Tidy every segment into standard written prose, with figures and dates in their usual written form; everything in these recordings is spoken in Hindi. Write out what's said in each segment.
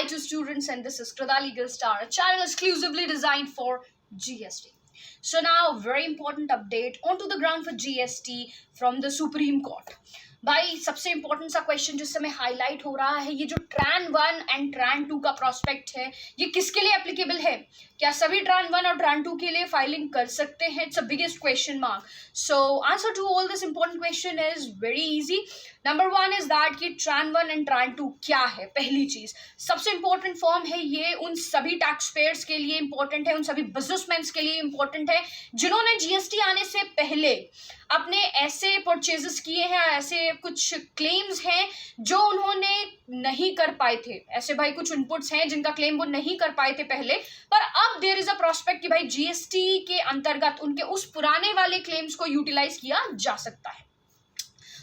Hi to students, and this is Krida Legal Star, a channel exclusively designed for GST. So now, very important update onto the ground for GST from the Supreme Court. भाई सबसे इंपॉर्टेंट सा क्वेश्चन जिस समय हाईलाइट हो रहा है, ये जो ट्रान 1 एंड ट्रान 2 का प्रोस्पेक्ट है, ये किसके लिए एप्लीकेबल है? क्या सभी ट्रान 1 और ट्रान 2 के लिए फाइलिंग कर सकते हैं? It's a biggest question mark. So answer to all this important question is very easy. Number 1 is that कि ट्रान 1 एंड ट्रान 2 क्या है. पहली चीज, सबसे इंपॉर्टेंट फॉर्म है ये, उन सभी टैक्स पेयर्स के लिए इंपॉर्टेंट है, उन सभी बिजनेसमैन के लिए इंपॉर्टेंट है जिन्होंने जीएसटी आने से पहले अपने ऐसे परचेजेस किए हैं, ऐसे कुछ क्लेम्स हैं जो उन्होंने नहीं कर पाए थे. ऐसे भाई कुछ इनपुट्स हैं जिनका क्लेम वो नहीं कर पाए थे पहले, पर अब देयर इज अ प्रोस्पेक्ट कि भाई जीएसटी के अंतर्गत उनके उस पुराने वाले क्लेम्स को यूटिलाइज किया जा सकता है.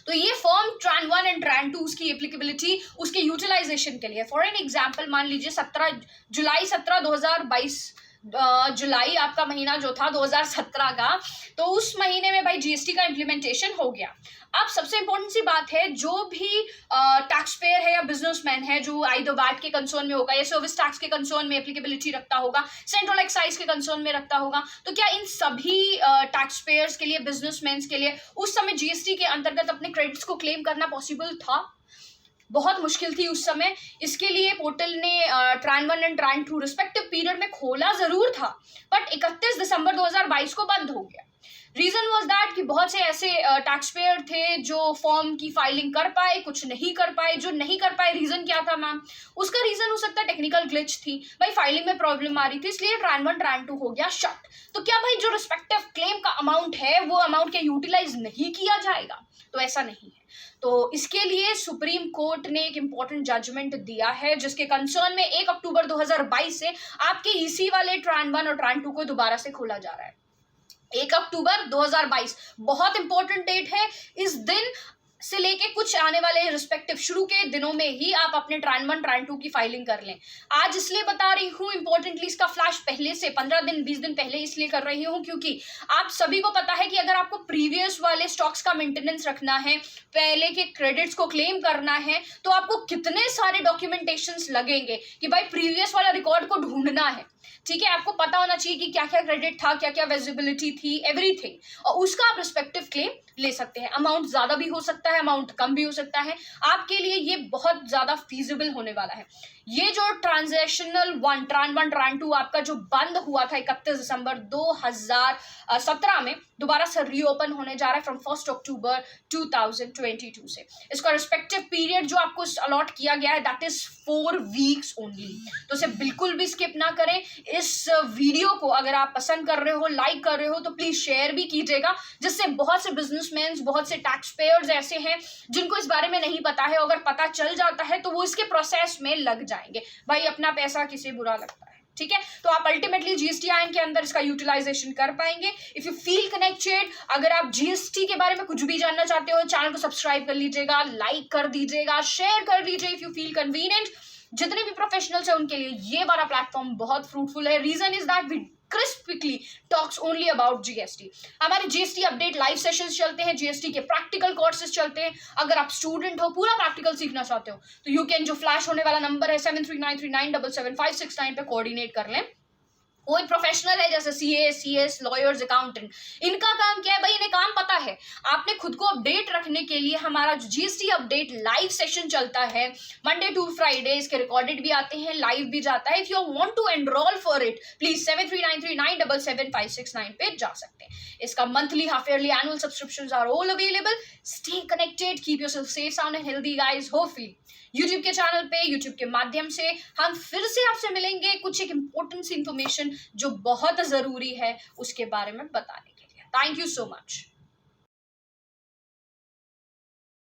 तो ये फॉर्म ट्रान 1 एंड ट्रान 2 की एप्लीकेबिलिटी उसके यूटिलाइजेशन के लिए. फॉर एन एग्जाम्पल मान लीजिए जुलाई 17 2022 जुलाई आपका महीना जो था 2017 का, तो उस महीने में भाई जीएसटी का इम्प्लीमेंटेशन हो गया. अब सबसे इंपॉर्टेंट सी बात है, जो भी टैक्स पेयर है या बिजनेसमैन है जो आइदर वैट के कंसर्न में होगा या सर्विस टैक्स के कंसर्न में एप्लीकेबिलिटी रखता होगा, सेंट्रल एक्साइज के कंसर्न में रखता होगा, तो क्या इन सभी टैक्स पेयर्स के लिए, बिजनेसमैन के लिए उस समय जीएसटी के अंतर्गत अपने क्रेडिट्स को क्लेम करना पॉसिबल था? बहुत मुश्किल थी उस समय. इसके लिए पोर्टल ने ट्रान 1 एंड ट्रान 2 रिस्पेक्टिव पीरियड में खोला जरूर था, बट 31 दिसंबर 2022 को बंद हो गया. रीजन वॉज दैट कि बहुत से ऐसे टैक्स पेयर थे जो फॉर्म की फाइलिंग कर पाए, कुछ नहीं कर पाए. जो नहीं कर पाए, रीजन क्या था मैम? उसका रीजन हो सकता है टेक्निकल ग्लिच थी, भाई फाइलिंग में प्रॉब्लम आ रही थी, इसलिए ट्रान 1 ट्रान 2 हो गया शट. तो क्या भाई जो रिस्पेक्टिव क्लेम का अमाउंट है वो अमाउंट क्या यूटिलाइज नहीं किया जाएगा? तो ऐसा नहीं है. तो इसके लिए सुप्रीम कोर्ट ने एक इंपॉर्टेंट जजमेंट दिया है जिसके कंसर्न में 1 अक्टूबर 2022 से आपके ईसी वाले ट्रान 1 और ट्रान 2 को दोबारा से खोला जा रहा है. 1 अक्टूबर 2022 बहुत इंपॉर्टेंट डेट है. इस दिन से लेके कुछ आने वाले रिस्पेक्टिव शुरू के दिनों में ही आप अपने ट्रान 1 ट्रान 2 की फाइलिंग कर लें. आज इसलिए बता रही हूँ, इंपॉर्टेंटली इसका फ्लैश पहले से 15 दिन 20 दिन पहले इसलिए कर रही हूँ क्योंकि आप सभी को पता है कि अगर आपको प्रीवियस वाले स्टॉक्स का मेंटेनेंस रखना है, पहले के क्रेडिट्स को क्लेम करना है, तो आपको कितने सारे डॉक्यूमेंटेशंस लगेंगे कि भाई प्रीवियस वाला रिकॉर्ड को ढूंढना है. ठीक है, आपको पता होना चाहिए कि क्या क्या क्रेडिट था, क्या क्या विजिबिलिटी थी, एवरीथिंग, और उसका आप रिस्पेक्टिव क्लेम ले सकते हैं. अमाउंट ज्यादा भी हो सकता है, अमाउंट कम भी हो सकता है. आपके लिए ये बहुत ज्यादा फीजिबल होने वाला है. ये जो ट्रांजैक्शनल ट्रान 1 ट्रान 2 आपका जो बंद हुआ था 31 दिसंबर 2017 में, दोबारा से रीओपन होने जा रहा है फ्रॉम 1 अक्टूबर 2022 से. इसका रिस्पेक्टिव पीरियड जो आपको अलॉट किया गया है दैट इज 4 वीक्स ओनली. तो इसे बिल्कुल भी स्किप ना करें. इस वीडियो को अगर आप पसंद कर रहे हो, लाइक कर रहे हो, तो प्लीज शेयर भी कीजिएगा, जिससे बहुत से बिजनेसमैन, बहुत से टैक्स पेयर्स ऐसे हैं जिनको इस बारे में नहीं पता है. अगर पता चल जाता है तो वो इसके प्रोसेस में लग जाएंगे. भाई अपना पैसा किसे बुरा लगता है? ठीक है, तो आप अल्टीमेटली जीएसटी आइन के अंदर इसका यूटिलाइजेशन कर पाएंगे. इफ यू फील कनेक्टेड, अगर आप जीएसटी के बारे में कुछ भी जानना चाहते हो, चैनल को सब्सक्राइब कर लीजिएगा, लाइक कर दीजिएगा, शेयर कर लीजिए इफ यू फील कन्वीनियंट. जितने भी प्रोफेशनल्स हैं उनके लिए ये वाला प्लेटफॉर्म बहुत फ्रूटफुल है. Reason is that we crisply talks only about GST. हमारे जीएसटी अपडेट लाइव सेशंस चलते हैं, जीएसटी के प्रैक्टिकल कोर्सेज चलते हैं. अगर आप स्टूडेंट हो, पूरा प्रैक्टिकल सीखना चाहते हो, तो यू कैन, जो फ्लैश होने वाला नंबर है 7393977569 पे कोऑर्डिनेट कर लें. कोई प्रोफेशनल है जैसे सीए, सीएस, लॉयर्स, अकाउंटेंट, इनका काम क्या है भाई? इन्हें काम पता है. आपने खुद को अपडेट रखने के लिए हमारा जो जीएसटी अपडेट लाइव सेशन चलता है मंडे टू फ्राइडे, इसके रिकॉर्डेड भी आते हैं, लाइव भी जाता है. If you want to enrol for it, please 7393977569 पे जा सकते हैं. इसका monthly, half yearly, annual subscriptions are all available. Stay connected, keep yourself safe, sound and healthy guys. Hopefully YouTube के चैनल पे, यूट्यूब के माध्यम से हम फिर से आपसे मिलेंगे कुछ एक इंपॉर्टेंट सी इंफॉर्मेशन जो बहुत जरूरी है उसके बारे में बताने के लिए. Thank you so much.